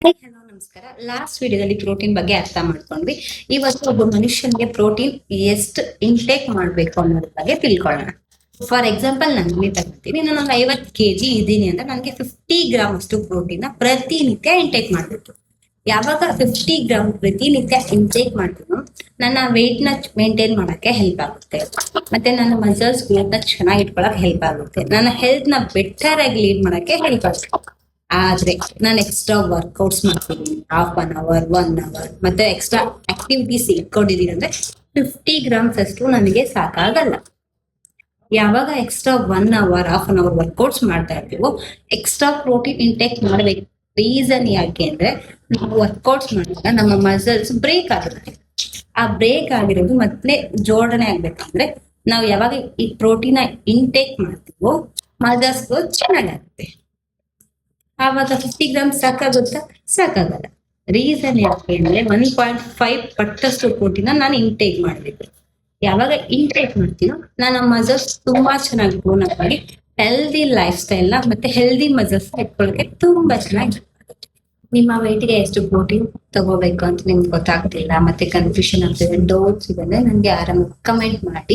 Hello ನಮಸ್ಕಾರ. Last ವಿಡಿಯೋದಲ್ಲಿ protein ಬಗ್ಗೆ ಅರ್ಥ ಮಾಡ್ಕೊಂಡ್ವಿ. ಇವತ್ತು ಒಬ್ಬ ಮನುಷ್ಯನಿಗೆ ಪ್ರೋಟೀನ್ ಎಷ್ಟು ಇಂಟೇಕ್ ಮಾಡ್ಬೇಕು ಅನ್ನೋದ್ರ ಬಗ್ಗೆ ತಿಳ್ಕೊಳ್ಳೋಣ. ಫಾರ್ ಎಕ್ಸಾಂಪಲ್ ನಾನು ತಗೋತೀನಿ, ನಾನು ಒಂದು 50 kg ಇದ್ದೀನಿ ಅಂದ್ರೆ ನನಗೆ 50 ಗ್ರಾಮ್ ಅಷ್ಟು ಪ್ರೋಟೀನ್ ಪ್ರತಿನಿತ್ಯ ಇಂಟೇಕ್ ಮಾಡ್ಬೇಕು. ಯಾವಾಗ 50 ಗ್ರಾಮ್ ಪ್ರತಿನಿತ್ಯ ಇಂಟೇಕ್ ಮಾಡ್ತೀನೋ ನನ್ನ ವೆಯ್ಟ್ ನ ಮೇಂಟೈನ್ ಮಾಡಕ್ಕೆ ಹೆಲ್ಪ್ ಆಗುತ್ತೆ, ಮತ್ತೆ ನನ್ನ ಮಸಲ್ಸ್ ಗ್ರೋತ್ ನ ಚೆನ್ನಾಗಿ ಇಟ್ಕೊಳಕ್ ಹೆಲ್ಪ್ ಆಗುತ್ತೆ, ನನ್ನ ಹೆಲ್ತ್ ನ ಬೆಟರ್ ಆಗಿ ಲೀಡ್ ಮಾಡಕ್ಕೆ ಹೆಲ್ಪ್ ಆಗುತ್ತೆ. ಆದ್ರೆ ನಾನು ಎಕ್ಸ್ಟ್ರಾ ವರ್ಕೌಟ್ಸ್ ಮಾಡ್ತೀನಿ, ½ ಅವರ್ 1 ಅವರ್ ಮತ್ತೆ ಎಕ್ಸ್ಟ್ರಾ ಆಕ್ಟಿವಿಟೀಸ್ ಇಟ್ಕೊಂಡಿದೀನಿ ಅಂದ್ರೆ 50 ಗ್ರಾಮ್ಸ್ ಅಷ್ಟು ನನಗೆ ಸಾಕಾಗಲ್ಲ. ಯಾವಾಗ ಎಕ್ಸ್ಟ್ರಾ 1 ಅವರ್ ½ ಅವರ್ ವರ್ಕೌಟ್ಸ್ ಮಾಡ್ತಾ ಇರ್ತೀವೋ ಎಕ್ಸ್ಟ್ರಾ ಪ್ರೋಟೀನ್ ಇಂಟೇಕ್ ಮಾಡ್ಬೇಕು. ರೀಸನ್ ಯಾಕೆ ಅಂದ್ರೆ ನಾವು ವರ್ಕೌಟ್ಸ್ ಮಾಡಿದಾಗ ನಮ್ಮ ಮಸಲ್ಸ್ ಬ್ರೇಕ್ ಆಗುತ್ತೆ. ಆ ಬ್ರೇಕ್ ಆಗಿರೋದು ಮತ್ತೆ ಜೋಡಣೆ ಆಗ್ಬೇಕಂದ್ರೆ ನಾವು ಯಾವಾಗ ಈ ಪ್ರೋಟೀನ್ ಇಂಟೇಕ್ ಮಾಡ್ತೀವೋ ಮಸಲ್ಸ್ ಚೆನ್ನಾಗಾಗುತ್ತೆ. ಆವಾಗ 50 ಗ್ರಾಮ್ ಸಾಕಾಗುತ್ತಾ? ಸಾಕಾಗಲ್ಲ. ರೀಸನ್ ಯಾಕೆ ಅಂದ್ರೆ 1.5 ಪಟ್ಟಷ್ಟು ಪ್ರೋಟೀನ್ ನಾನು ಇಂಟೇಕ್ ಮಾಡ್ಬೇಕು. ಯಾವಾಗ ಇಂಟೇಕ್ ಮಾಡ್ತೀನೋ ನನ್ನ ಮಸಲ್ಸ್ ತುಂಬಾ ಚೆನ್ನಾಗಿ ಗ್ರೋನ್ ಆಗಿ ಹೆಲ್ದಿ ಲೈಫ್ ಸ್ಟೈಲ್ ನ ಮತ್ತೆ ಹೆಲ್ದಿ ಮಸಲ್ಸ್ ಇಟ್ಕೊಳ್ಳೋಕೆ ತುಂಬಾ ಚೆನ್ನಾಗಿ. ನಿಮ್ಮ ವೆಯ್ಟ್ಗೆ ಎಷ್ಟು ಪ್ರೋಟೀನ್ ತಗೋಬೇಕು ಅಂತ ನಿಮ್ಗೆ ಗೊತ್ತಾಗ್ತಿಲ್ಲ, ಮತ್ತೆ ಕನ್ಫ್ಯೂಷನ್ ಆಗ್ತಿದೆ, ಡೌಟ್ಸ್ ಇದೆ, ನನ್ಗೆ ಆರಾಮ ಕಮೆಂಟ್ ಮಾಡಿ.